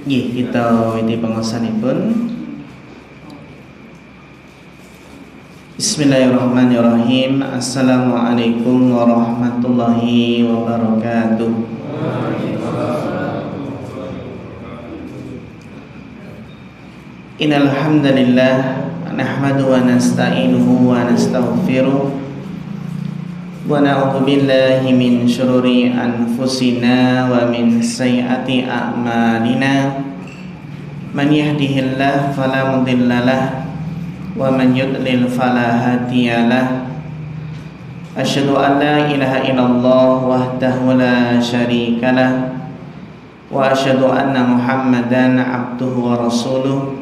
Nggih, kita witi pangaosanipun. Bismillahirrahmanirrahim. Assalamualaikum warahmatullahi wabarakatuh. Innal hamdalillah nahmaduhu wa nasta'inuhu wa nastaghfiruh wa na'udzu billahi min syururi anfusina wa min sayyiati a'malina. Man yahdihillahu fala mudhillalah wa man yudlil fala hadiyalah. Asyhadu an la ilaha illallah wahdahu la syarikalah wa asyhadu anna Muhammadan abduhu wa rasuluh.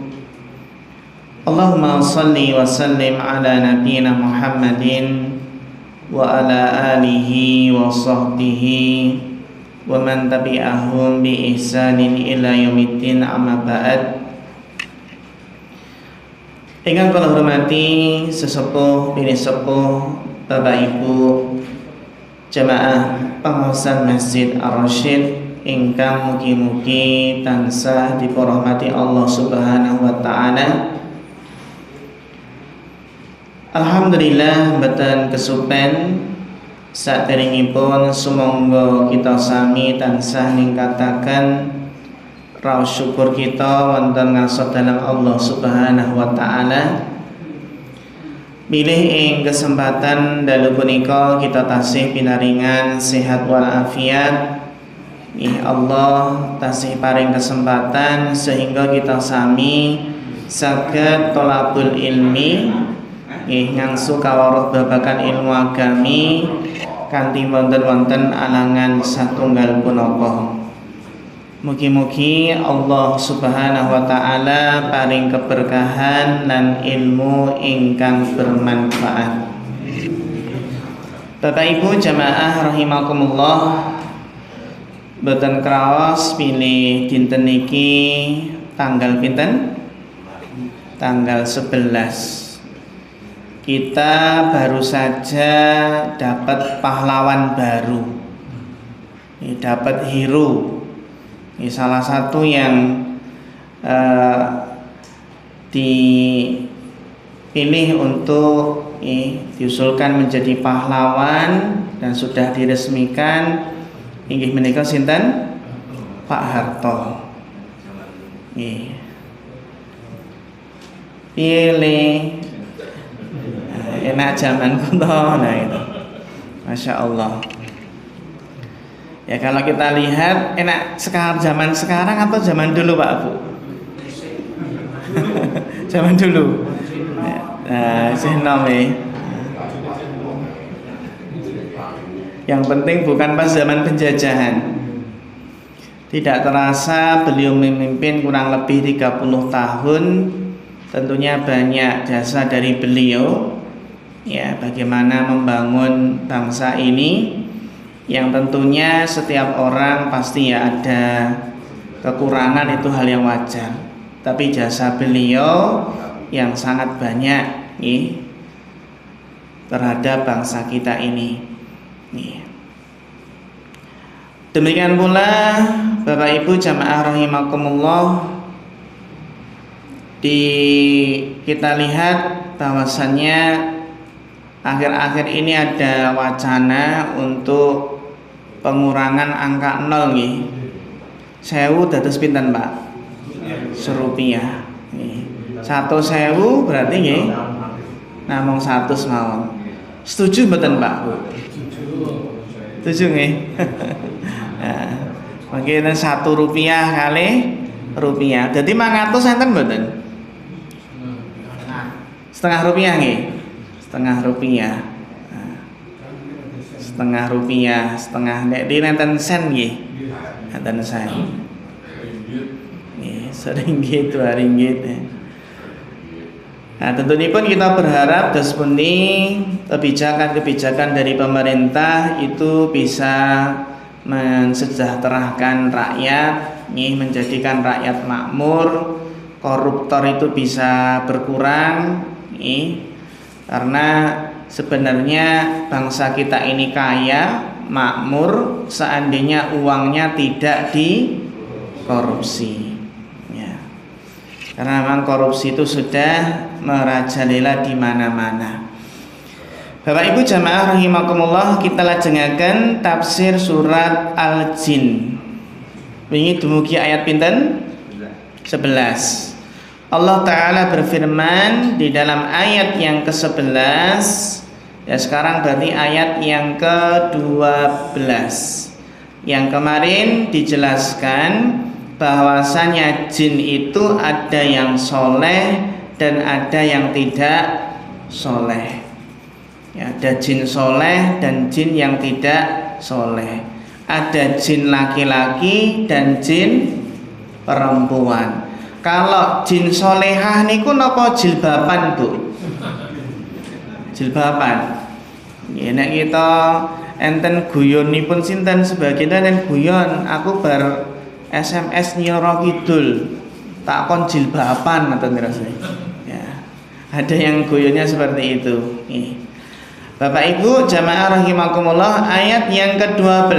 Allahumma shalli wa sallim ala nabiyyina Muhammadin wa ala alihi wa sahbihi wa man tabi'ahum bi ihsanin ila yaumiddin, amma ba'd. Ingkang kula hormati sesepuh bini sepuh Bapak Ibu jamaah pengaosan Masjid Ar-Rasyid ingkang mugi-mugi tansah diporahmati Allah Subhanahu wa taala. Alhamdulillah mboten kesupen saderengipun sumangga kita sami tansah ningkataken raos syukur kita wonten ngarsa dalam Allah Subhanahu wa taala. Bilih ing kesempatan dalu punika kita tasih pinaringan sehat walafiat. Allah tasih paring kesempatan sehingga kita sami saged thalabul ilmi, ngangsu kawaruh babagan ilmu agami kanthi wonten alangan satunggal punapa. Mugi-mugi Allah Subhanahu wa taala paring keberkahan lan ilmu ingkang bermanfaat. Bapak Ibu jamaah rahimakumullah, boten kraos pilih dinten niki tanggal pinten? Tanggal 11. Kita baru saja dapat pahlawan baru, dapat hero. Ini salah satu yang dipilih untuk diusulkan menjadi pahlawan dan sudah diresmikan. Inggih menika sinten? Pak Harto. Pilih enak zaman kuno, nah itu, masya Allah. Ya kalau kita lihat enak zaman sekarang atau zaman dulu Pak Bu? Zaman dulu. Nah, yang penting bukan pas zaman penjajahan. Tidak terasa beliau memimpin kurang lebih 30 tahun. Tentunya banyak jasa dari beliau. Ya, bagaimana membangun bangsa ini, yang tentunya setiap orang pasti ya ada kekurangan, itu hal yang wajar. Tapi jasa beliau yang sangat banyak terhadap bangsa kita ini. Demikian pula Bapak Ibu jamaah rahimakumullah, kita lihat bahwasannya akhir-akhir ini ada wacana untuk pengurangan angka 0 nggih. 1000 dados pinten, Pak? Rupiah. 1.000 berarti nggih namung 100 mawon. Setuju mboten, Pak? Setuju nggih. Nah, mungkin 1 rupiah kali rupiah. Jadi 500 enten mboten? Setengah rupiah nggih. Setengah rupiah. Setengah rupiah, setengah nek di nenten sen nggih. Nenten sen. Nggih, seringgit, 2 ringgit. Nah, tentunya pun kita berharap daspundi kebijakan-kebijakan dari pemerintah itu bisa mensejahterakan rakyat, menjadikan rakyat makmur, koruptor itu bisa berkurang, karena sebenarnya bangsa kita ini kaya, makmur, seandainya uangnya tidak dikorupsi. Karena memang korupsi itu sudah merajalela di mana-mana. Bapak Ibu jamaah rahimakumullah, kita lajengaken tafsir surat Al-Jin. Wingi dumugi ayat pinten? 11. Allah Ta'ala berfirman di dalam ayat yang ke-11. Ya, sekarang berarti ayat yang ke-12. Yang kemarin dijelaskan bahwasanya jin itu ada yang soleh dan ada yang tidak soleh. Ya, ada jin soleh dan jin yang tidak soleh. Ada jin laki-laki dan jin perempuan. Kalau jin solehah niku napa jilbaban, Bu? Jilbaban. Ya, nek kita enten guyonipun sinten sebagian enten guyon, aku bar SMS Nyoro Kidul tak kon jilbaban atau ngerasa. Ya. Ada yang guyonnya seperti itu. Nih. Bapak Ibu jamaah rahimakumullah, ayat yang ke-12.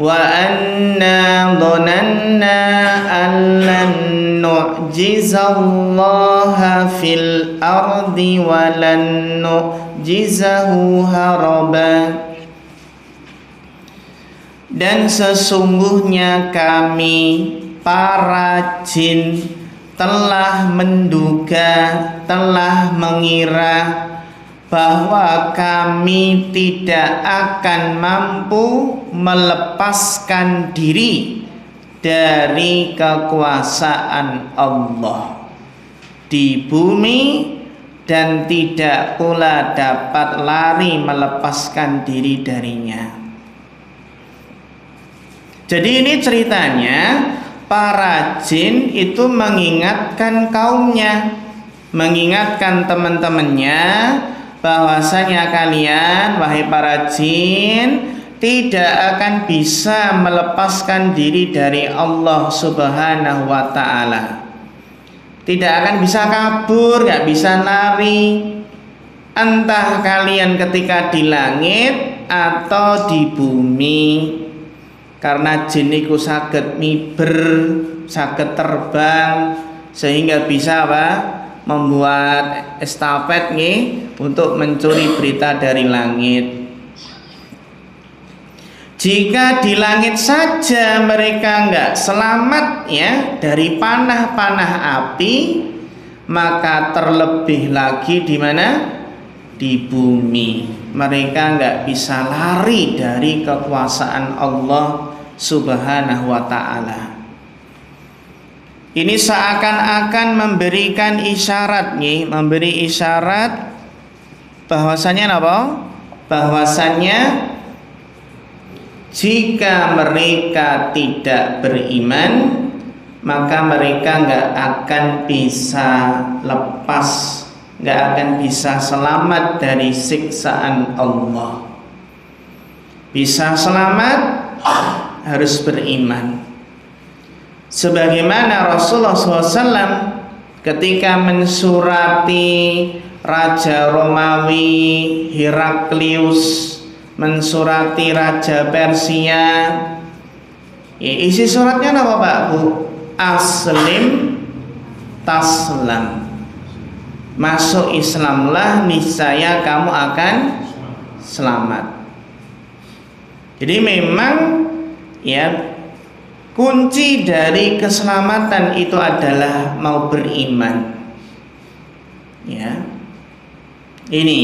Wa anna dhananna allan nu'jizallaha fil ardi wa lan nu'jizahu haraba. Dan sesungguhnya kami para jin telah menduga, telah mengira bahwa kami tidak akan mampu melepaskan diri dari kekuasaan Allah di bumi dan tidak pula dapat lari melepaskan diri darinya. Jadi ini ceritanya para jin itu mengingatkan kaumnya, mengingatkan teman-temannya bahwasanya kalian wahai para jin tidak akan bisa melepaskan diri dari Allah Subhanahu wa taala. Tidak akan bisa kabur, nggak bisa lari. Entah kalian ketika di langit atau di bumi. Karena jin niku saged miber, saged terbang sehingga bisa apa? Membuat estafet nih untuk mencuri berita dari langit. Jika di langit saja mereka enggak selamat ya dari panah-panah api, maka terlebih lagi di mana? Di bumi. Mereka enggak bisa lari dari kekuasaan Allah Subhanahu wa ta'ala. Ini seakan-akan memberikan isyarat nih, memberi isyarat bahwasanya apa? Bahwasanya jika mereka tidak beriman, maka mereka nggak akan bisa lepas, nggak akan bisa selamat dari siksaan Allah. Bisa selamat harus beriman. Sebagaimana Rasulullah SAW ketika mensurati Raja Romawi Heraklius, mensurati Raja Persia, isi suratnya apa Pak Bu? Aslim taslam. Masuk Islamlah niscaya kamu akan selamat. Jadi memang ya kunci dari keselamatan itu adalah mau beriman. Ya. Ini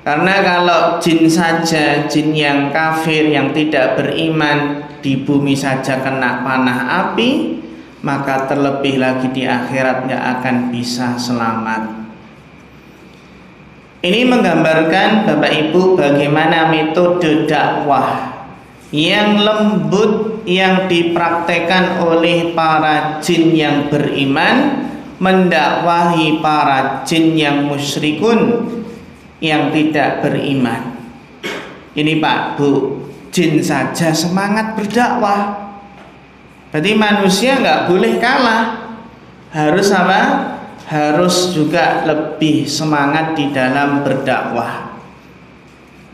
karena kalau jin saja, jin yang kafir yang tidak beriman di bumi saja kena panah api, maka terlebih lagi di akhirat nggak akan bisa selamat. Ini menggambarkan Bapak Ibu bagaimana metode dakwah yang lembut yang dipraktekkan oleh para jin yang beriman mendakwahi para jin yang musyrikun yang tidak beriman. Ini Pak Bu, jin saja semangat berdakwah. Berarti manusia nggak boleh kalah. Harus apa? Harus juga lebih semangat di dalam berdakwah.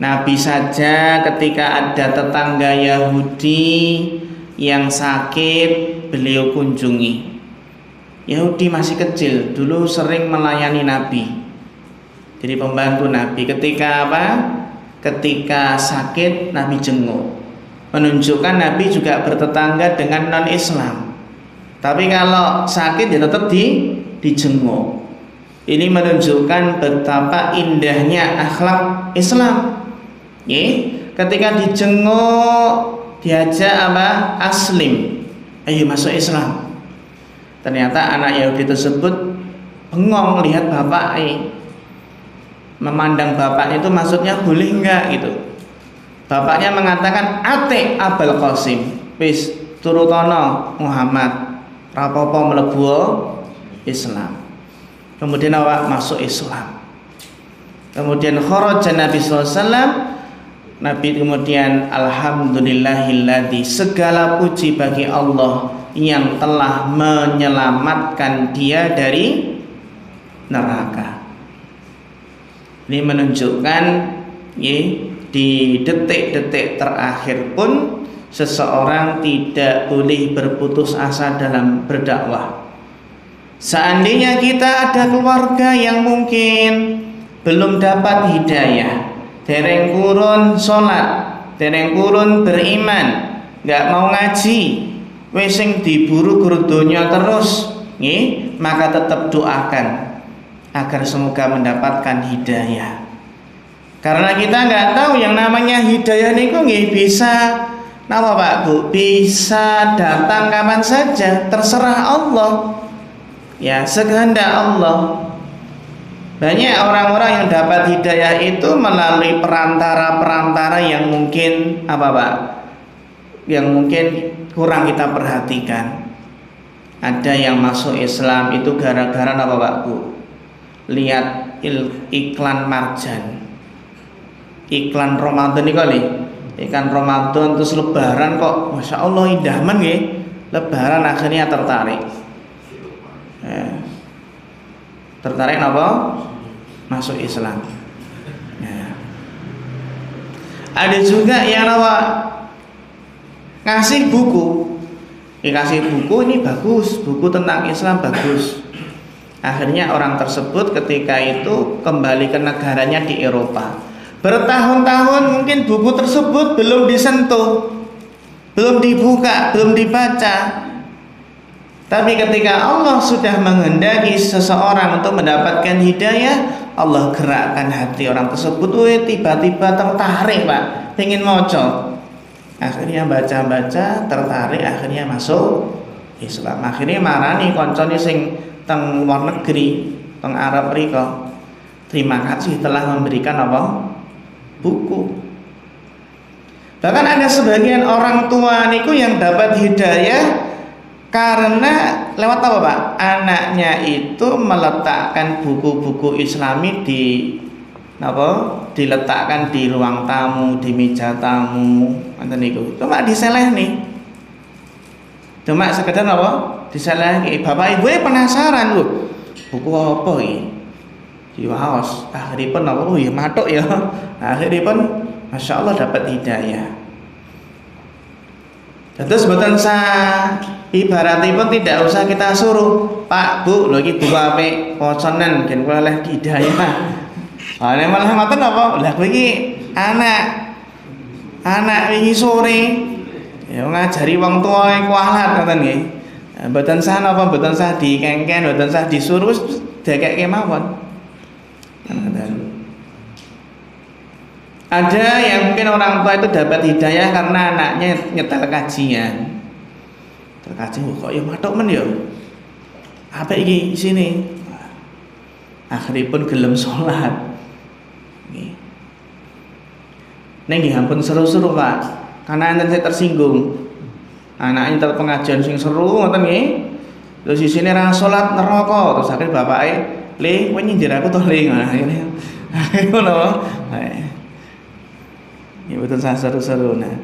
Nabi saja ketika ada tetangga Yahudi yang sakit, beliau kunjungi. Yahudi masih kecil, dulu sering melayani Nabi. Jadi pembantu Nabi. Ketika apa? Ketika sakit Nabi jenguk. Menunjukkan Nabi juga bertetangga dengan non-Islam. Tapi kalau sakit ya tetap dijenguk. Ini menunjukkan betapa indahnya akhlak Islam. Ketika dijenguk, diajak apa? Aslim, ayo masuk Islam. Ternyata anak Yahudi tersebut bengong lihat bapaknya, memandang bapaknya itu maksudnya boleh enggak gitu. Bapaknya mengatakan ate Abul Qasim, wis turutono Muhammad, rapopo mlebu Islam. Kemudian awak masuk Islam. Kemudian kharaja Nabi sallallahu alaihi wasallam. Nabi kemudian alhamdulillahilladzi, segala puji bagi Allah yang telah menyelamatkan dia dari neraka. Ini menunjukkan di detik-detik terakhir pun seseorang tidak boleh berputus asa dalam berdakwah. Seandainya kita ada keluarga yang mungkin belum dapat hidayah, dereng kurun sholat, dereng kurun beriman, nggak mau ngaji, wis sing diburu guru donya terus, maka tetap doakan agar semoga mendapatkan hidayah. Karena kita nggak tahu yang namanya hidayah niku nggih bisa napa Pak Bu, bisa datang kapan saja, terserah Allah. Ya, sekehendak Allah. Banyak orang-orang yang dapat hidayah itu melalui perantara-perantara yang mungkin apa Pak? Yang mungkin kurang kita perhatikan. Ada yang masuk Islam itu gara-gara apa Pak Bu? Lihat iklan marjan, iklan Ramadan ini kali, iklan Ramadan terus Lebaran kok, masya Allah indah men nggih. Lebaran akhirnya tertarik. Tertarik apa? Masuk Islam. Ada juga yang apa? Ngasih buku. Dikasih buku ini bagus, buku tentang Islam bagus. Akhirnya orang tersebut ketika itu kembali ke negaranya di Eropa. Bertahun-tahun mungkin buku tersebut belum disentuh, belum dibuka, belum dibaca. Tapi ketika Allah sudah menghendaki seseorang untuk mendapatkan hidayah, Allah gerakkan hati orang tersebut, tiba-tiba tertarik Pak, pengen moco. Akhirnya baca-baca, tertarik, akhirnya masuk Islam. Akhirnya marani koncone sing teng luar negeri, teng Arab riko. Terima kasih telah memberikan apa? Buku. Bahkan ada sebagian orang tua niku yang dapat hidayah karena lewat apa Pak? Anaknya itu meletakkan buku-buku Islami di apa? Diletakkan di ruang tamu, di meja tamu, ngoten niku. Cuma diseleh nih. Cuma sekedar apa? Diseleh iki. Bapak Ibu penasaran lho. Buku apa iki? Diwaos. Akhiripun apa? Oh ya matuk ya. Akhiripun Masya Allah dapat hidayah. Terus mboten sah, ibaratipun tidak usah kita suruh, Pak Bu, lho iki buku apik, poconen gen kula oleh hidayah. Ane malah ngoten apa? Lah kowe iki anak wingi sore ya ngajari wong tuwa kualat ngoten nggih. Mboten sah napa mboten sah dikengken, mboten sah disuruh dekekke mawon. Ada yang mungkin orang tua itu dapat hidayah karena anaknya nyetel kajian. Terkaji kok ya matok men ya. Apa iki sini? Akhiripun gelem salat. Nggih. Ning nggih ampun seru-seru Pak. Karena enten saya tersinggung. Anaknya nyetel pengajian sing seru ngoten nggih. Terus isine ra salat neraka, terus akhirnya bapake, "Le, kowe nyindir aku to, Le." Ngono. Ya betul seru-seru. Nah,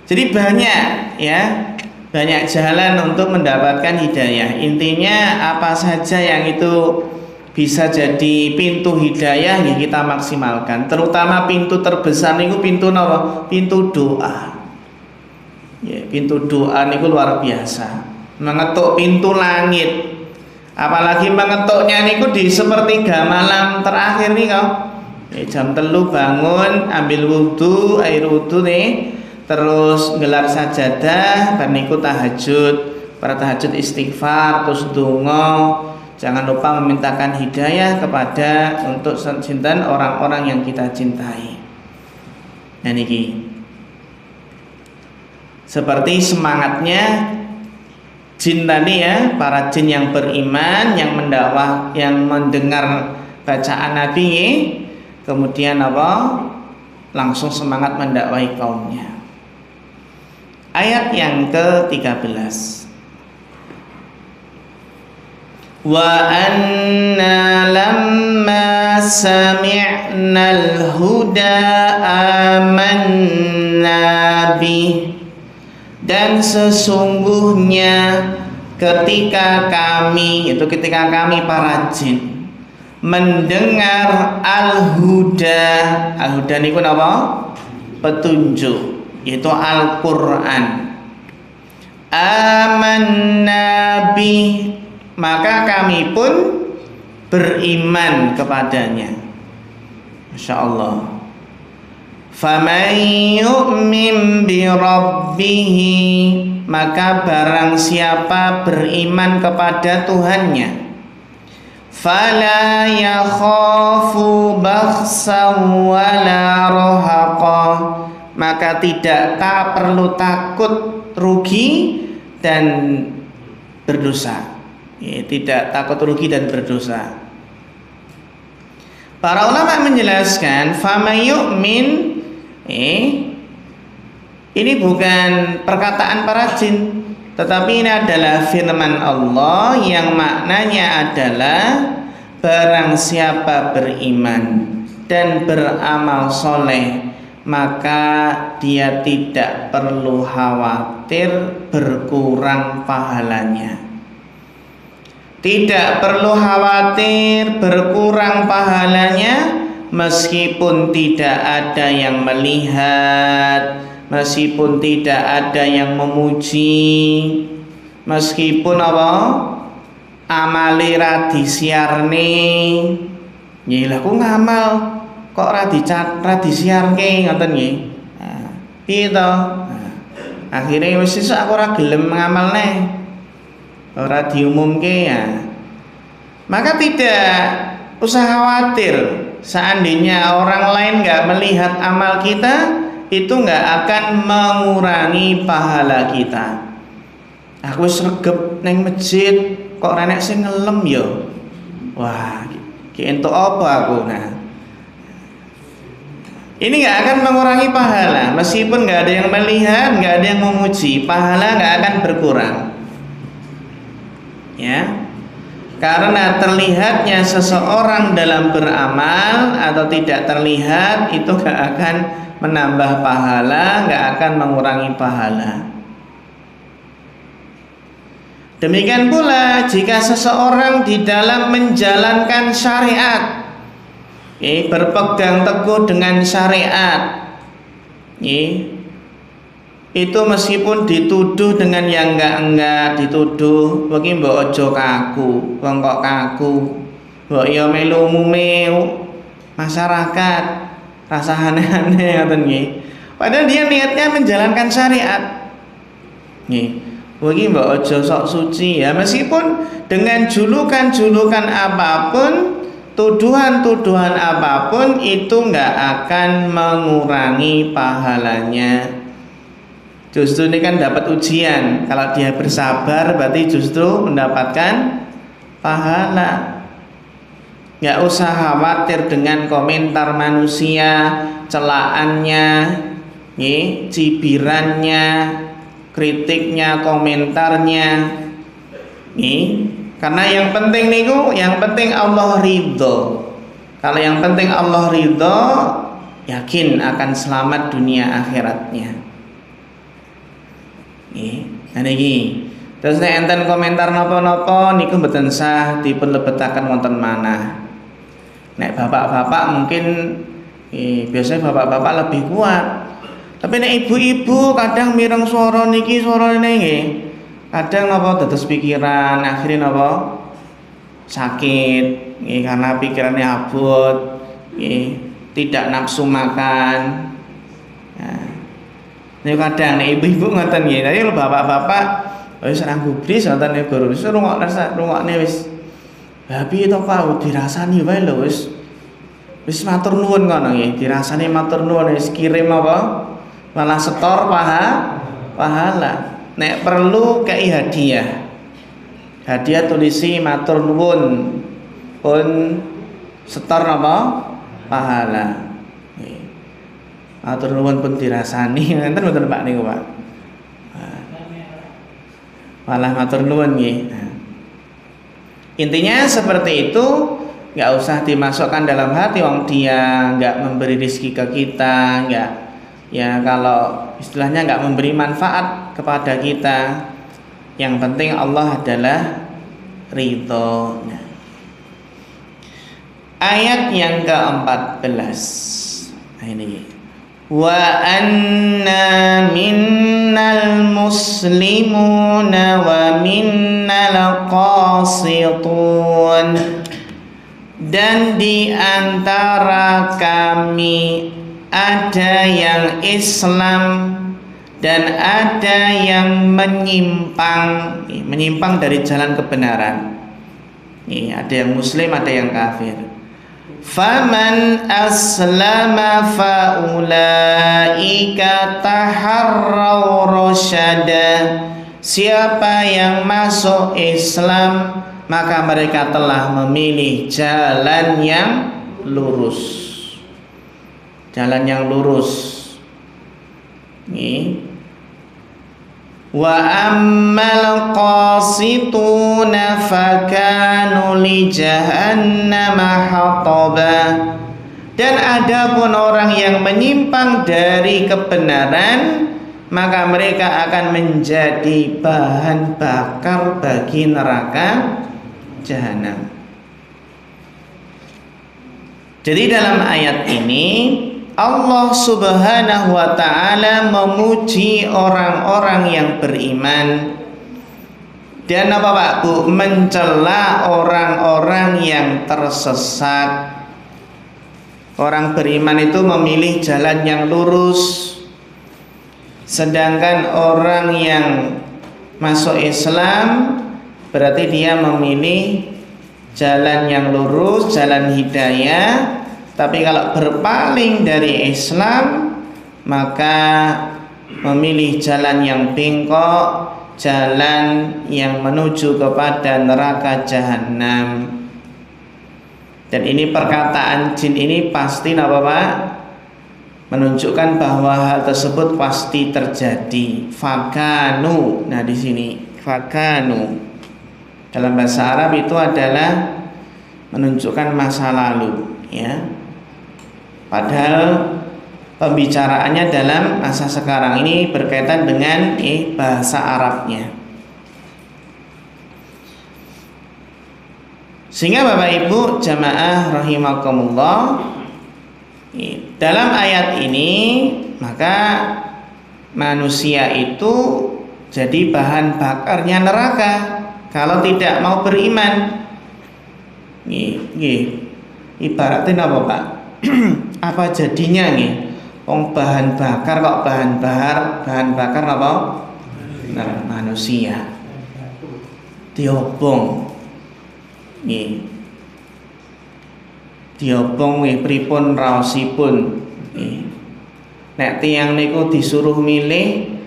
jadi banyak ya, banyak jalan untuk mendapatkan hidayah. Intinya apa saja yang itu bisa jadi pintu hidayah ya kita maksimalkan. Terutama pintu terbesar niku pintu napa? Pintu doa. Ya, pintu doa niku luar biasa. Mengetuk pintu langit. Apalagi mengetuknya niku di sepertiga malam terakhir nih kau. Jam 3 bangun, ambil wudhu, air wudhu nih, terus gelar sajadah, dan niku tahajud, para tahajud istighfar, terus donga. Jangan lupa memintakan hidayah kepada untuk sinten orang-orang yang kita cintai. Nah niki seperti semangatnya jin tadi ya, para jin yang beriman, yang mendakwah, yang mendengar bacaan Nabi, kemudian apa? Langsung semangat mendakwahi kaumnya. Ayat yang ke-13. Wa anna lamma sami'nal huda amanna bih. Dan sesungguhnya ketika kami para jin mendengar al-huda niku napa? Petunjuk, yaitu Al-Qur'an. Amanna bih, maka kami pun beriman kepadanya. Masya Allah. Faman yu'min bi rabbih, maka barang siapa beriman kepada Tuhannya, fala yakhafu bakhsan wala rahaqa, maka tidak perlu takut rugi dan berdosa. Tidak takut rugi dan berdosa. Para ulama menjelaskan faman yu'min, ini bukan perkataan para jin, tetapi ini adalah firman Allah yang maknanya adalah barang siapa beriman dan beramal soleh, maka dia tidak perlu khawatir berkurang pahalanya. Tidak perlu khawatir berkurang pahalanya, meskipun tidak ada yang melihat, meskipun tidak ada yang memuji, meskipun apa? Amali ra disiarne. Nggih, aku ngamal kok ra disiarke ngoten nggih. Nah, piye to? Akhire wis sesuk aku ora gelem ngamalne. Ora diumumke ya. Maka tidak usah khawatir, seandainya orang lain nggak melihat amal kita, itu nggak akan mengurangi pahala kita. Aku sregep neng masjid kok renek sing ngelem yo. Wah, ki entuk apa aku? Nah, ini nggak akan mengurangi pahala, meskipun nggak ada yang melihat, nggak ada yang memuji, pahala nggak akan berkurang. Ya, karena terlihatnya seseorang dalam beramal atau tidak terlihat itu gak akan menambah pahala, gak akan mengurangi pahala. Demikian pula jika seseorang di dalam menjalankan syariat, berpegang teguh dengan syariat, itu meskipun dituduh dengan yang enggak dituduh, bagi mbok ojo kaku, wong kok kaku, mbok ya melu umume masyarakat, rasa aneh-aneh ngoten nggih. Padahal dia niatnya menjalankan syariat. Nggih. Bagi mbok ojo sok suci ya, meskipun dengan julukan-julukan apapun, tuduhan-tuduhan apapun itu enggak akan mengurangi pahalanya. Justru ini kan dapat ujian. Kalau dia bersabar berarti justru mendapatkan pahala. Nggak usah khawatir dengan komentar manusia, celaannya, cibirannya, kritiknya, komentarnya. Karena yang penting niku, yang penting Allah ridho. Kalau yang penting Allah ridho, yakin akan selamat dunia akhiratnya. Nah niki. Terus nek enten komentar napa-napa niku mboten sah dipun lebetaken wonten manah. Nek bapak-bapak mungkin biasanya bapak-bapak lebih kuat. Tapi nek ibu-ibu kadang mireng swara niki swara niki nggih. Kadang napa dados pikiran, akhirnya napa sakit, karena pikirannya abot, tidak nafsu makan. Nah, ini kadang nih ibu-ibu ngoten nggih, tapi bapak-bapak wis ora gubris ngoten nek guru wis rungokne wis. Lah piye to Pak dirasani wae lho wis matur nuwun ngono nggih, dirasani matur nuwun wis kirim apa? Malah setor pahala. Nek perlu kei hadiah. Hadiah tulisi matur nuwun pun setor apa? Pahala. Matur nuwun pun dirasani, ngenten mboten Pak niku Pak. Malah matur nuwun nggih. Intinya seperti itu, nggak usah dimasukkan dalam hati wong dia nggak memberi rezeki ke kita, nggak ya kalau istilahnya nggak memberi manfaat kepada kita. Yang penting Allah adalah ridho. Ayat yang ke-14. Nah, ini wa anna minnal muslimuna wa minnal qasitun, dan di antara kami ada yang Islam dan ada yang menyimpang dari jalan kebenaran. Ada yang muslim, ada yang kafir. Faman aslama faulaika taharraw rasyada. Siapa yang masuk Islam, maka mereka telah memilih jalan yang lurus. Jalan yang lurus. Wa ammal qasituna fakanu li jahannama hataba. Dan adapun orang yang menyimpang dari kebenaran, maka mereka akan menjadi bahan bakar bagi neraka jahanam. Jadi dalam ayat ini Allah Subhanahu wa ta'ala memuji orang-orang yang beriman, dan apa Pak Bu, mencela orang-orang yang tersesat. Orang beriman itu memilih jalan yang lurus, sedangkan orang yang masuk Islam berarti dia memilih jalan yang lurus, jalan hidayah. Tapi kalau berpaling dari Islam, maka memilih jalan yang bengkok, jalan yang menuju kepada neraka jahanam. Dan ini perkataan jin ini pasti apa Pak? Menunjukkan bahwa hal tersebut pasti terjadi. Fakanu. Nah di sini fakanu dalam bahasa Arab itu adalah menunjukkan masa lalu, ya. Padahal pembicaraannya dalam masa sekarang ini berkaitan dengan bahasa Arabnya. Sehingga Bapak Ibu jamaah rahimakumullah, dalam ayat ini maka manusia itu jadi bahan bakarnya neraka kalau tidak mau beriman. Ibaratnya apa Pak? Apa jadinya nih? Bahan bakar kok bahan bakar apa? Nah, manusia. Diobong. Diobong pripun raosipun. Nek tiyang niku disuruh milih,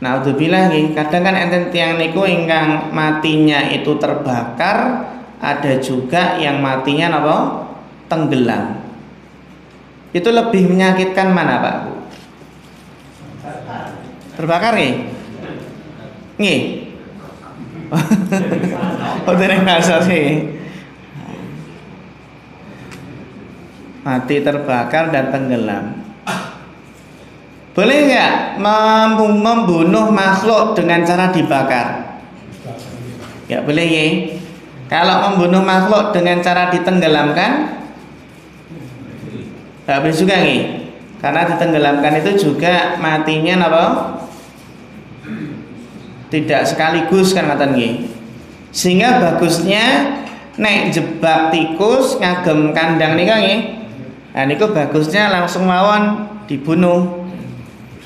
naudzubillah nggih, kadang kan enten tiyang niku ingkang matinya itu terbakar, ada juga yang matinya apa? Tenggelam. Itu lebih menyakitkan mana Pak? Terbakar nggih? Nggih. Oh dereng ngasar sih. Mati terbakar dan tenggelam. Boleh nggak membunuh makhluk dengan cara dibakar? Ya boleh ya. Kalau membunuh makhluk dengan cara ditenggelamkan, nggak boleh juga nih. Karena ditenggelamkan itu juga matinya apa? Tidak sekaligus kan kata nih. Sehingga bagusnya Nek jebak tikus ngagem kandang nika nggih. Nah niku bagusnya langsung mawon dibunuh,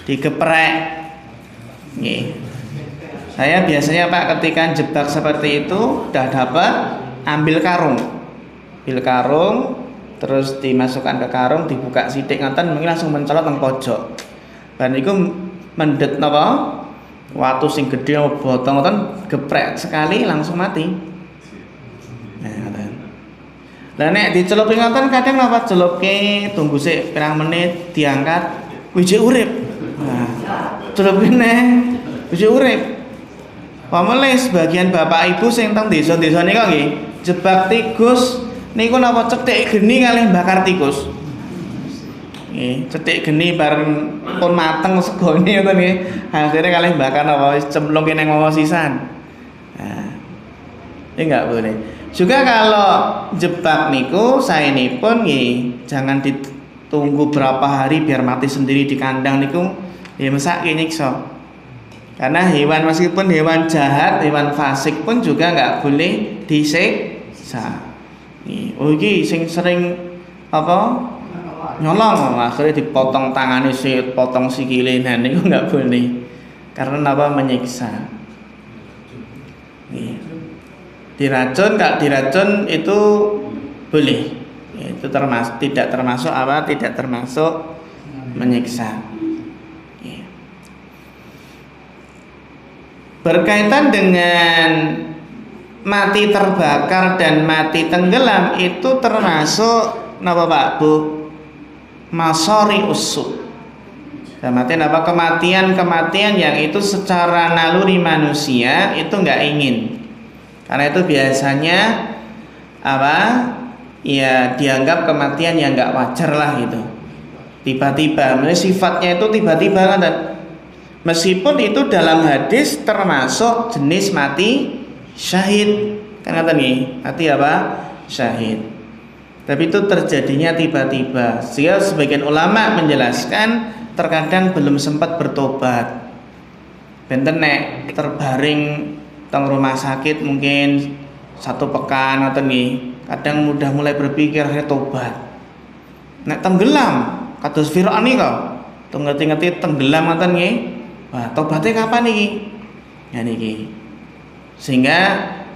digeprek. Nggih. Saya biasanya Pak ketika jebak seperti itu udah dapat, ambil karung. Ambil karung terus dimasukkan ke karung, dibuka sithik ngoten mungkin langsung mencolot nang pojok. Bar niku mendet napa? Watu sing gedhe botong ngoten geprek sekali langsung mati. Lah nek dicelupi ngoten kadang napa celupke tunggu sik pirang menit diangkat wiji urip. Nah, celupi neh wiji urip. Pamela sebagian bapak ibu sing teng desa-desa nika nggih, jebak tikus niku napa cethik geni kalih bakar tikus. Nggih, cethik geni bareng pun mateng segone ngoten nggih. Hasilnya kalih bakar napa wis cemplungke nang wawa sisan. Nah, ini enggak boleh. Juga kalau jebak niku saenipun nggih jangan ditunggu berapa hari biar mati sendiri di kandang niku ya mesake nyiksa. Karena hewan meskipun hewan jahat, hewan fasik pun juga nggak boleh disiksa. Oh iki sing sering apa nyolong akhirnya dipotong tangannya sih, potong sikile, nah niku nggak boleh. Karena apa menyiksa. Diracun, kalau diracun itu boleh. Itu tidak termasuk apa? Tidak termasuk menyiksa. Berkaitan dengan mati terbakar dan mati tenggelam itu termasuk napa Pak Bu? Masori usuk. Apa kematian yang itu secara naluri manusia itu nggak ingin. Karena itu biasanya apa? Ya dianggap kematian yang nggak wajar lah gitu. Tiba-tiba, sifatnya itu tiba-tiba kan. Meskipun itu dalam hadis termasuk jenis mati syahid, kan kata nih mati apa? Syahid. Tapi itu terjadinya tiba-tiba. Sehingga sebagian ulama menjelaskan terkadang belum sempat bertobat. Benten nek terbaring teng rumah sakit mungkin 1 pekan atau nih kadang mudah mulai berpikir saya tobat. Nek tenggelam kados Fir'aun nih kok ngerti-ngerti tenggelam ngoten nggih. Wah, tobatnya kapan niki? Ya niki. Sehingga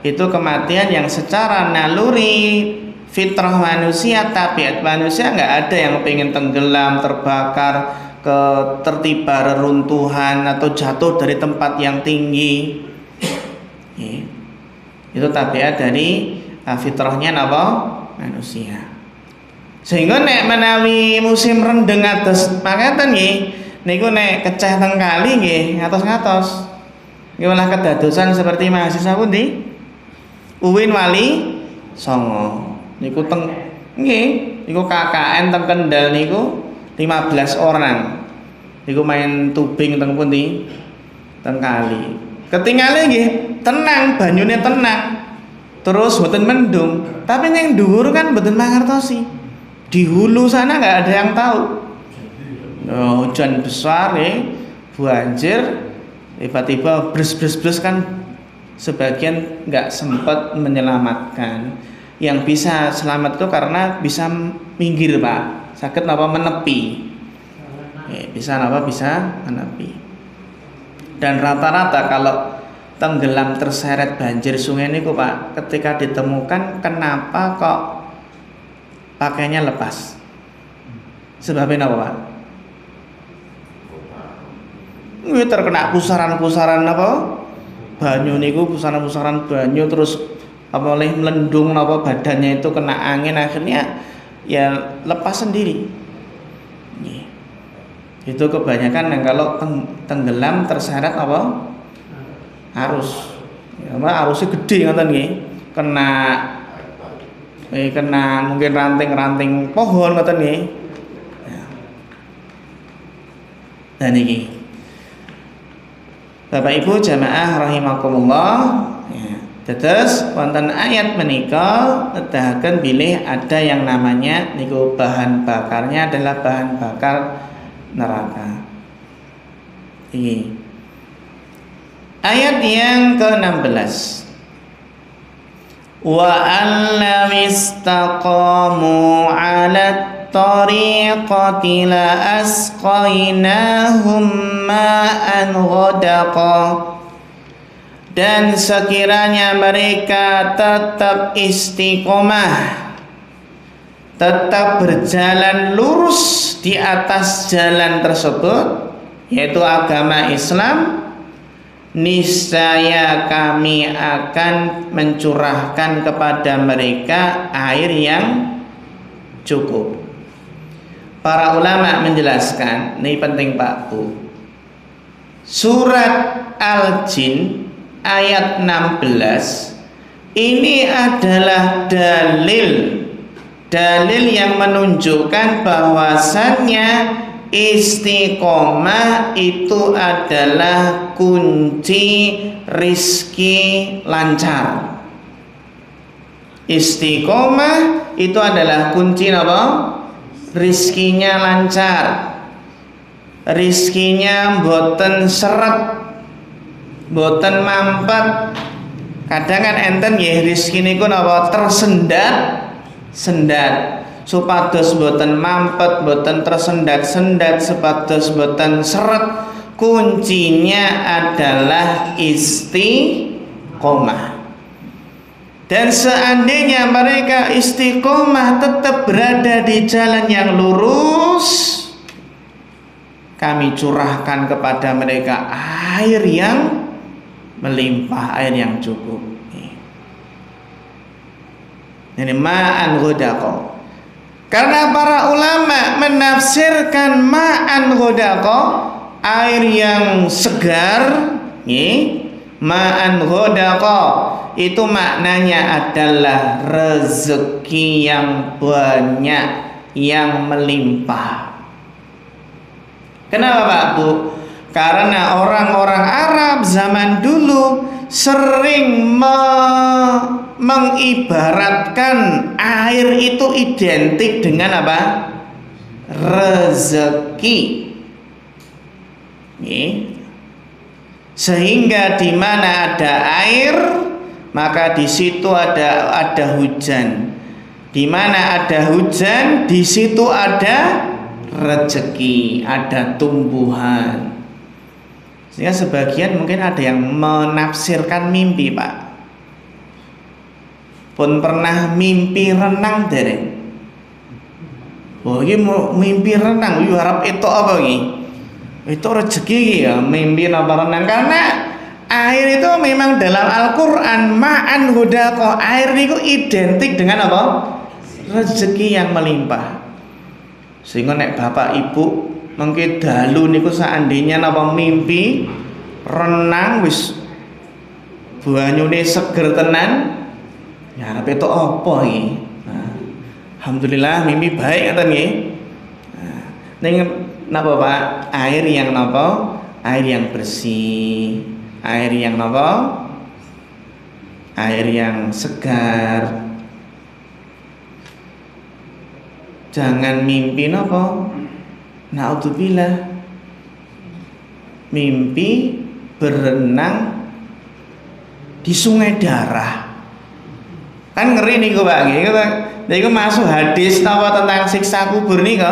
itu kematian yang secara naluri fitrah manusia, tabiat manusia nggak ada yang pengen tenggelam, terbakar, tertimpa reruntuhan atau jatuh dari tempat yang tinggi. Itu tabiat dari fitrahnya apa? Manusia. Sehingga nek menawi musim rendeng atus mangkaten nggih, niku nek keceh teng kali nggih ngatos-ngatos. Nggih malah kedadosan seperti mahasiswa pundi? Uwin Wali Songo. Niku teng nggih, niku KKN teng Kendal niku 15 orang. Niku main tubing teng pundi? Teng kali. Ketinggalan nggih, tenang, banyune tenang. Terus mboten mendung, tapi yang dhuwur kan mboten mangertosi. Di hulu sana nggak ada yang tahu. Oh, hujan besar banjir, tiba-tiba bres kan sebagian nggak sempat menyelamatkan. Yang bisa selamat itu karena bisa minggir Pak, sakit apa menepi. Bisa menepi. Dan rata-rata kalau tenggelam terseret banjir sungai ini Pak, ketika ditemukan kenapa kok pakainya lepas? Sebabnya apa Pak? Ini terkena pusaran-pusaran apa? Banyu niku pusaran-pusaran banyu terus apa oleh melendung apa badannya itu kena angin akhirnya ya lepas sendiri. Itu kebanyakan yang kalau tenggelam terseret apa? Arus. Ya, arusnya gede ngoten nggih. Kena mungkin ranting-ranting pohon ngoten nggih. Ya. Dan iki. Bapak Ibu jamaah rahimakumullah, ya. Terus wonten ayat menika nedahaken bilih ada yang namanya niku bahan bakarnya adalah bahan bakar neraka. Ini ayat yang ke-16. wa allaw istaqamu 'ala tariqati la asqainahum ma'an ghadaqa. Dan sekiranya mereka tetap istiqomah, tetap berjalan lurus di atas jalan tersebut, yaitu agama Islam, niscaya kami akan mencurahkan kepada mereka air yang cukup. Para ulama menjelaskan, ini penting Pak Bu, surat Al-Jin ayat 16 ini adalah dalil yang menunjukkan bahwasannya istiqomah itu adalah kunci rizki lancar. Istiqomah itu adalah kunci apa? Rizkinya lancar, rizkinya boten seret, boten mampet. Kadang kan enten ya rizki niku napa tersendat supados boten mampet, boten tersendat-sendat, supados boten seret. Kuncinya adalah istiqomah. Dan seandainya mereka istiqomah tetap berada di jalan yang lurus, kami curahkan kepada mereka air yang melimpah, air yang cukup. Ini ma'an ghadaqa. Karena para ulama menafsirkan ma'an ghadaqa, air yang segar, ma'an ghadaqa itu maknanya adalah rezeki yang banyak, yang melimpah. Kenapa Pak Bu? Karena orang-orang Arab zaman dulu sering mengibaratkan air itu identik dengan apa? Rezeki. Sehingga di mana ada air, maka di situ ada hujan. Di mana ada hujan, di situ ada rezeki, ada tumbuhan. Sehingga sebagian mungkin ada yang menafsirkan mimpi Pak. Pun pernah mimpi renang dereng. Oh ini mimpi renang, yo harap itu apa iki? Itu rezeki ya, mimpi apa renang, karena air itu memang dalam Al-Qur'an ma'an ghadaqa, air itu identik dengan apa? Rezeki yang melimpah. Sehingga nek bapak ibu mengke dalu niku seandainya napa mimpi renang wis banyune seger tenan, ya arep itu apa iki? Nah, alhamdulillah mimpi baik ngoten nggih. Nah, ning napa Pak? Air yang napa? Air yang bersih, air yang napa? Air yang segar. Jangan mimpi napa? Naudzubillah, mimpi berenang di sungai darah. Kan ngeri niku Pak nggih. Niku masuk hadis napa tentang siksa kubur niku.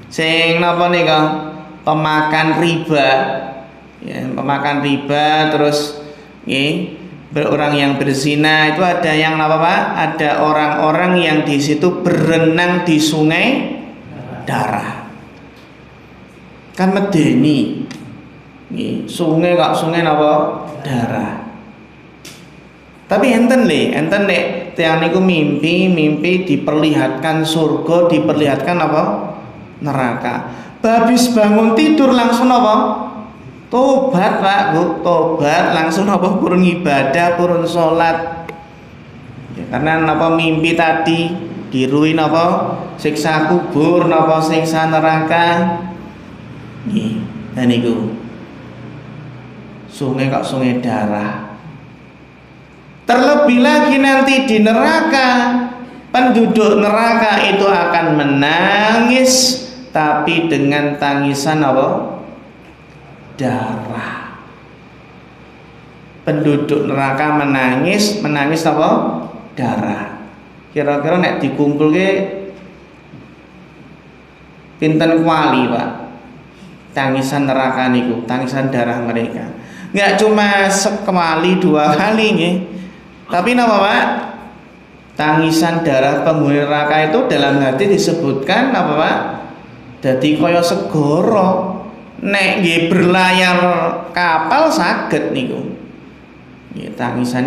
Sing napa niku? Pemakan riba. Ya, pemakan riba terus nggih, orang yang berzina itu ada yang apa Pak? Ada orang-orang yang di situ berenang di sungai darah. Kan medeni. Nggih, sungai kok sungai napa? Darah. Tapi enten nek tiyang niku mimpi diperlihatkan surga, diperlihatkan apa? Neraka. Habis bangun tidur langsung apa? Tobat Pak Bu, tobat langsung apa? Purun ibadah, purun sholat. Ya, karena napa mimpi tadi diruin apa? Siksa kubur, napa siksa neraka. Nggih, dan niku sungai kok sungai darah. Terlebih lagi nanti di neraka, penduduk neraka itu akan menangis, tapi dengan tangisan apa? Darah. penduduk neraka menangis apa? Darah. Kira-kira nek dikumpulke pinten kuali, Pak? Tangisan neraka niku, tangisan darah mereka. Enggak cuma sekali, 2 kali nggih. Tapi napa, Pak? Tangisan darah penghuni neraka itu dalam hati disebutkan apa, Pak? Dadi kaya segara. Nek nggih berlayar kapal saged niku. Nggih tangisan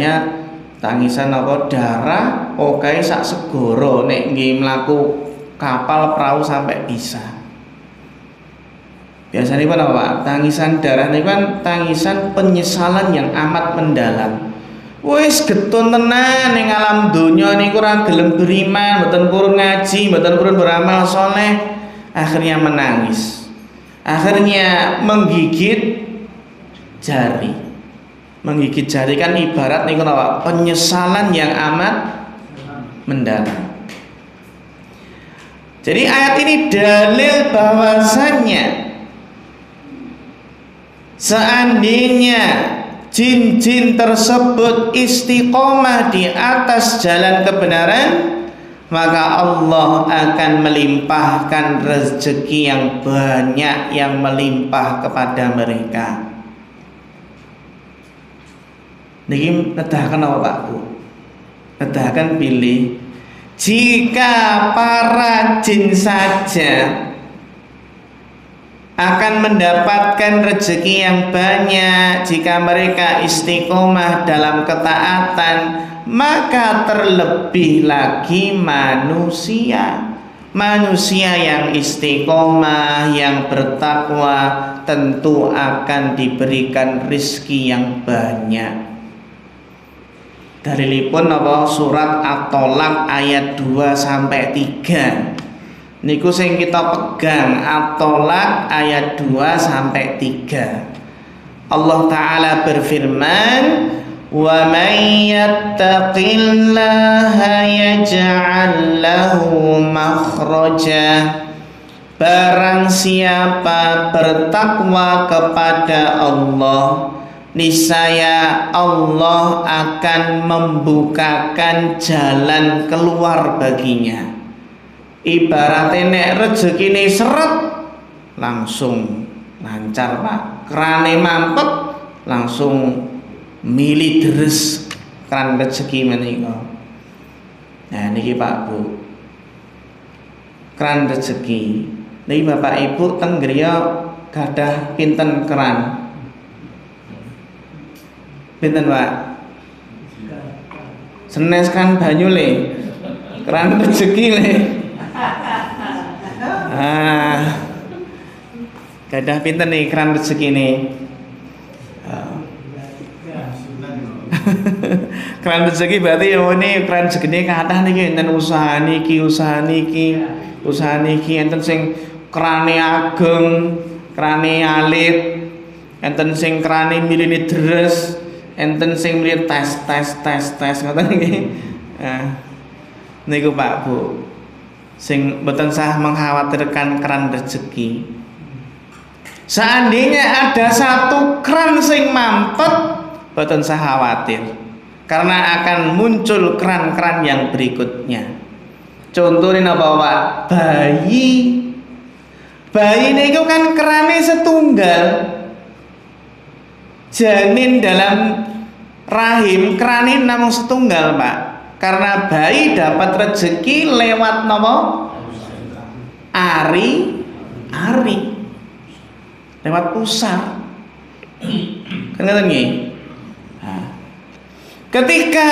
apa darah oke sak segara nek nggih mlaku kapal perahu sampai bisa. Biasanya apa, Pak? Tangisan darah niku kan tangisan penyesalan yang amat mendalam. Wis getun tenan ning alam donya niku ora gelem beriman, mboten purun ngaji, mboten purun beramal soleh, akhirnya menangis. Akhirnya menggigit jari. Menggigit jari kan ibarat niku napa? Penyesalan yang amat mendalam. Jadi ayat ini dalil bahwasannya seandainya jin-jin tersebut istiqomah di atas jalan kebenaran, maka Allah akan melimpahkan rezeki yang banyak yang melimpah kepada mereka. Niki nedahaken apa, Pak Bu? Nedahaken pilih jika para jin saja akan mendapatkan rezeki yang banyak jika mereka istiqomah dalam ketaatan, maka terlebih lagi manusia yang istiqomah, yang bertakwa tentu akan diberikan rizki yang banyak. Dalilipun apa? Surat At-Tolak ayat 2 sampai 3. Niku sing kita pegang At-Tolak ayat 2 sampai 3. Allah Ta'ala berfirman, "Wa may yattaqillaha yaj'al lahu makhraja." Barang siapa bertakwa kepada Allah, niscaya Allah akan membukakan jalan keluar baginya. Ibaratnya nek rezekine seret langsung lancar, Pak. Kerane mampet langsung mili deres keran rezeki menika. Nah niki Pak Bu. Keran rezeki. Niki Bapak Ibu teng griya gadah pinten keran? Pinten, Pak? Senes kan banyu le. Keran rezeki le. Gadah pinten nih keran rezeki nih? Keran rezeki berarti ya ini keran rezeki kathah niki enten usaha niki enten sing kerane ageng, kerane alit, enten sing kerane miline deres, enten sing milih tes ngoten niki. Niku Pak Bu, sing mboten sah mengkhawatirkan keran rezeki. Seandainya ada satu keran sing mampet, mboten sah khawatir, karena akan muncul keran-keran yang berikutnya. Contohnya apa, Pak? Bayi niku kan kerane setunggal. Janin dalam rahim kerane namung setunggal, Pak. Karena bayi dapat rezeki lewat napa? Ari. Lewat pusar. Kan ngoten nggih. Ketika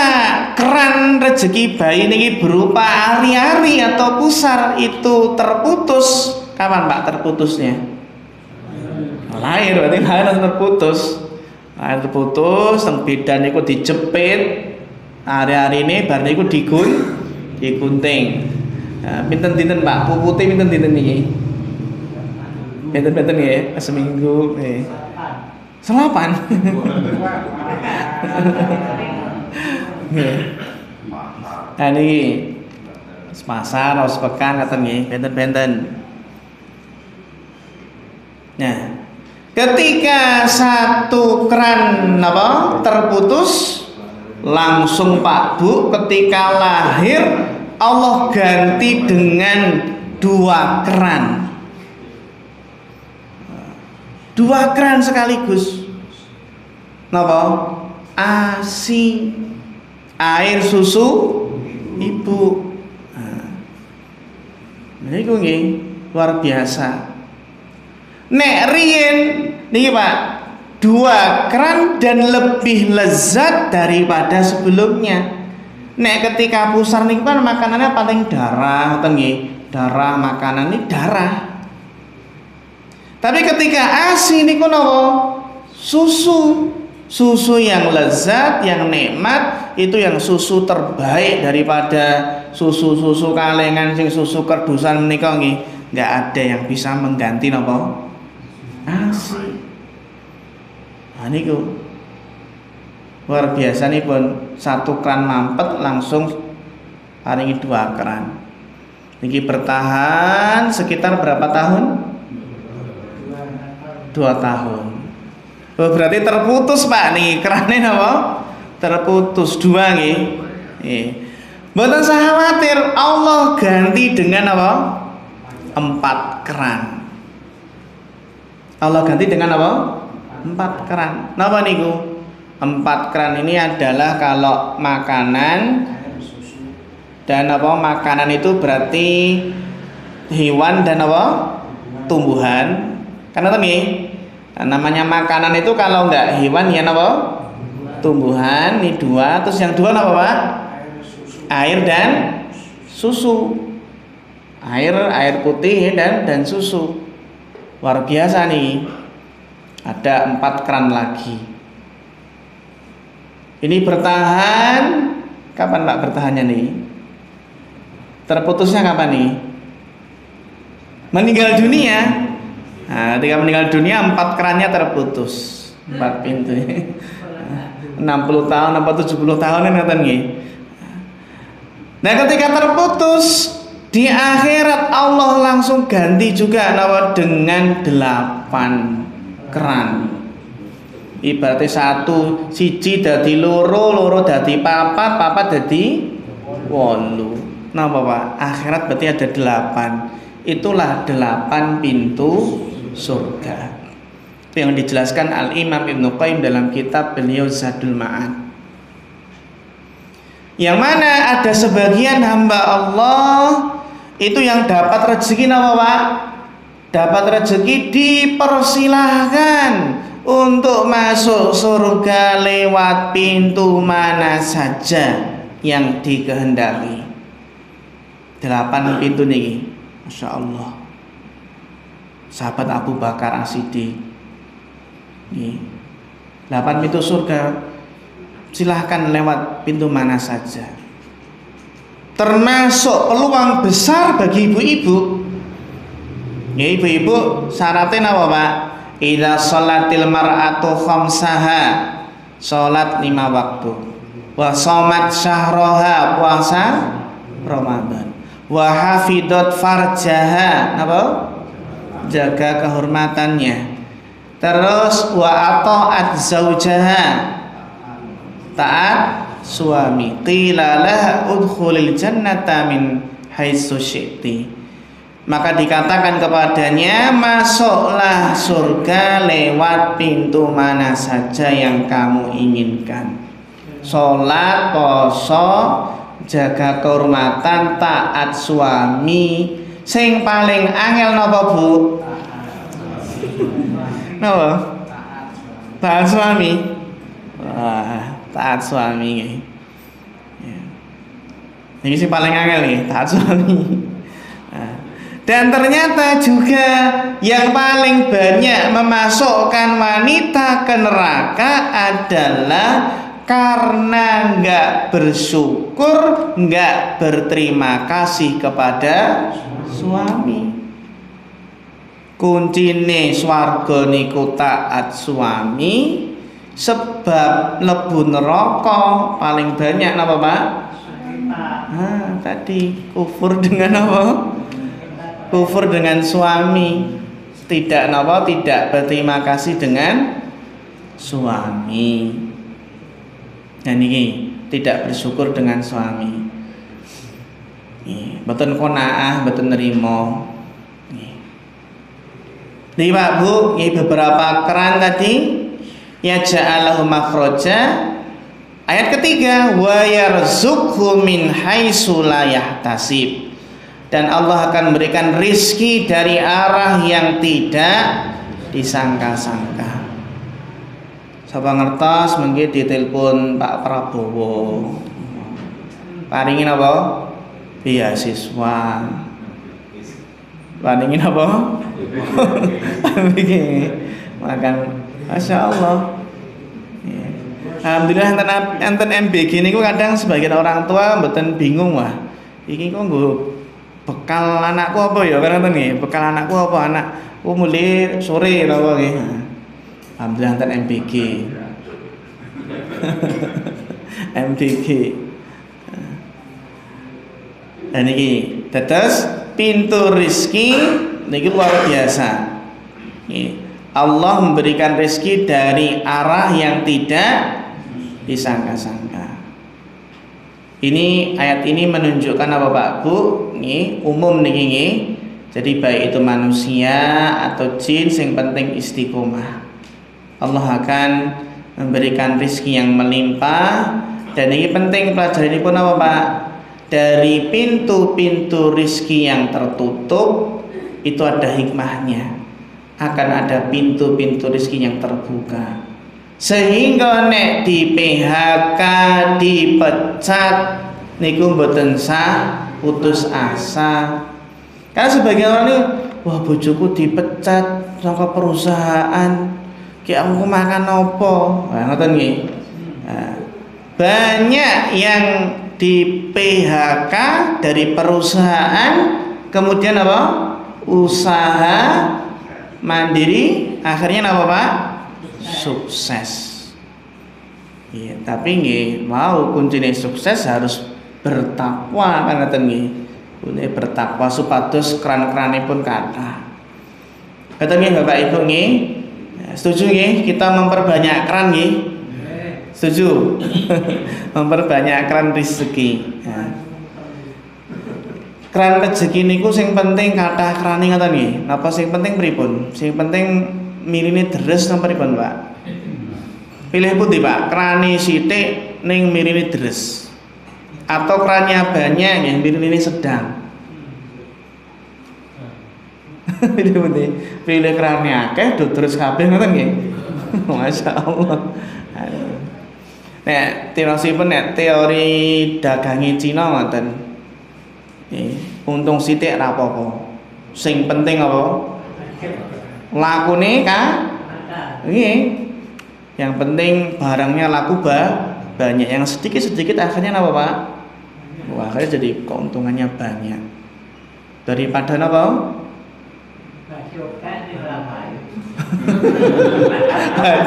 keran rezeki bayi ini berupa ari-ari atau pusar itu terputus, kapan Pak terputusnya? Lahir, berarti lahir terputus. Lahir terputus, teng bidan niku dijepit. Ari-ari ini bar niku digunting. Pinten dinten Pak? Pupute pinten dinten niki? Pinten nggih? Seminggu nggih. Selapan. Nah niki pasar harus pekan ngoten nggih, benten-benten. Nah, Ketika satu keran apa terputus, langsung Pak Bu ketika lahir Allah ganti dengan 2 keran. 2 keran sekaligus. Napa? ASI, air susu ibu. Nah, iku nggih luar biasa. Nek riyen niki Pak, 2 keran dan lebih lezat daripada sebelumnya. Nek ketika pusar niku kan makanannya paling darah, nggih. Darah makanan ini darah. Tapi ketika ASI niku napa? Susu. Susu yang lezat, yang nikmat, itu yang susu terbaik daripada susu-susu kalengan sing susu kerdusan menika nggih. Enggak ada yang bisa mengganti napa? ASI. Nah niku luar biasa nih pun, 1 keran mampet langsung paringi 2 keran. Niki bertahan sekitar berapa tahun? 2 tahun. Oh, berarti terputus Pak nih kerannya napa? Terputus 2 nggih. Mboten usah khawatir, Allah ganti dengan apa? 4 keran. Allah ganti dengan apa? 4 keran. Napa niku? 4 keran ini adalah kalau makanan dan apa? Makanan itu berarti hewan dan apa? Tumbuhan. Karena tadi namanya makanan itu kalau enggak hewan ya apa? Tumbuhan. Ini 2. Terus yang 2 apa Pak? Air dan susu. Air putih dan susu. Luar biasa nih. Ada 4 keran lagi. Ini bertahan. Kapan Pak bertahannya nih? Terputusnya kapan nih? Meninggal dunia. Nah, ketika meninggal dunia 4 kerannya terputus. 4 pintu. 60 tahun apa 70 tahun ngoten nggih. Nah, ketika terputus di akhirat Allah langsung ganti juga napa dengan 8 keran. Ibaratnya 1 siji dadi loro dadi papat dadi 8. Napa Pak? Akhirat berarti ada 8. Itulah 8 pintu surga. Itu yang dijelaskan Al-Imam Ibnu Qayyim dalam kitab beliau Zadul Ma'ad. Yang mana ada sebagian hamba Allah itu yang dapat rezeki apa Pak? Dapat rezeki dipersilahkan untuk masuk surga lewat pintu mana saja yang dikehendaki. 8 pintu nih, Masya Allah. Sahabat Abu Bakar As-Siddiq, 8 pintu surga, silahkan lewat pintu mana saja. Termasuk peluang besar bagi ibu-ibu. Ya ibu-ibu, syaratnya apa Pak? Idza sholatil mar'atu khamsaha, sholat 5 waktu. Wa shamat syahroha, puasa Ramadan. Wa hafidot farjaha, apa? Jaga kehormatannya. Terus wa ata'at zaujaha, taat suami. Qila laha udkhulil jannata min haitsu syi'ti, maka dikatakan kepadanya masuklah surga lewat pintu mana saja yang kamu inginkan. Sholat, poso, jaga kehormatan, taat suami. Sing paling angel napa Bu? Napa? Taat suami. Wah, taat suami. Ini sih paling angel nih, taat suami. Dan ternyata juga yang paling banyak memasukkan wanita ke neraka adalah karena nggak bersyukur, nggak berterima kasih kepada suami. Kuncine swarga niku taat suami, sebab lebu neraka paling banyak napa Pak? Tadi kufur dengan apa? Kufur dengan suami. tidak berterima kasih dengan suami. Dan ini tidak bersyukur dengan suami. Mboten qanaah, mboten nerima. Nih Pak Bu, ini beberapa keran tadi. Ya ja'alahu makhraja. Ayat ketiga, wa yarzuqhu min haitsu la yahtasib. Dan Allah akan memberikan rizki dari arah yang tidak disangka-sangka. Sapa ngertos mengki ditelepon Pak Prabowo. Paringin apa? Beasiswa. Paringin apa? Makan, Masya Allah. Alhamdulillah enten MBG niku kadang sebagian orang tua mboten bingung wah. Iki kok nggo bekal anakku apa ya kan ngoten nggih. Bekal anakku apa anakku mulai sore apa nggih. Alhamdulillah enten MBG. MBG. Dan iki tetes pintu rizki niki luar biasa. Allah memberikan rezeki dari arah yang tidak disangka-sangka. Ini ayat ini menunjukkan apa Pak Bu? Ini umum niki. Jadi baik itu manusia atau jin, yang penting istiqomah. Allah akan memberikan rezeki yang melimpah. Dan ini penting pelajaran ini pun apa Pak? Dari pintu-pintu rezeki yang tertutup itu ada hikmahnya. Akan ada pintu-pintu rezeki yang terbuka. Sehingga nek di PHK, dipecat niku mboten sah, putus asa. Karena sebagian orang ini, wah bojoku dipecat saka perusahaan, ki aku makan opo? Nah, ngoten nggih. Nah, banyak yang di PHK dari perusahaan, kemudian apa? Usaha mandiri, akhirnya apa Pak? Sukses. Iya, tapi nggih mau kuncine sukses harus bertakwa kan ngoten nggih. Boleh bertakwa supados keran-keranipun kathah. Ngoten nggih Bapak Ibu nggih. Setuju nggih kita memperbanyak keran nggih? Setuju. Memperbanyak keran rezeki. Nah. Keran rezeki niku sing penting kathah krane ngoten nggih. Napa sing penting pripun? Sing penting mirine deres napa pripun, Pak? Pilih pundi, Pak? Krane sithik ning mirine deres. Atau kerannya banyak yang mirine sedang. Pilih pundi? Pilih krane akeh do terus kabeh ngoten nggih. Masya Allah. Nek tirosipun nek teori dagangi Cina ngoten. Untung sithik ra apa-apa. Sing penting apa? Lakune nggih. Yang penting barangnya laku banyak. Yang sedikit-sedikit akhirnya apa, Pak? Wah, akhirnya jadi keuntungannya banyak. Daripada apa?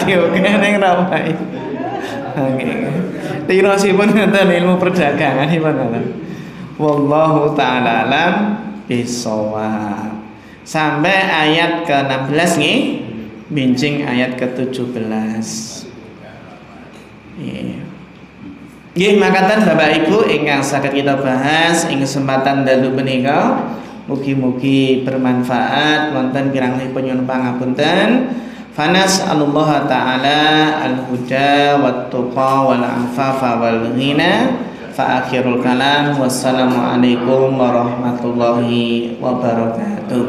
Oke ning ramai. Nggih. Tirosipun ngoten ilmu perdagangan iki ngoten. Wallahu ta'ala alam bisawab. Sampai ayat ke-16 nih, bincing ayat ke-17. Nggih makaten Bapak Ibu ingkang saged kita bahas ing kesempatan dalu menika, mugi-mugi bermanfaat wonten kirangipun nyuwun pangapunten. Fanas'alullah ta'ala al-huda wat-tuqa wal-afafa wal-ghina. Fa akhirul kalam wassalamualaikum warahmatullahi wabarakatuh.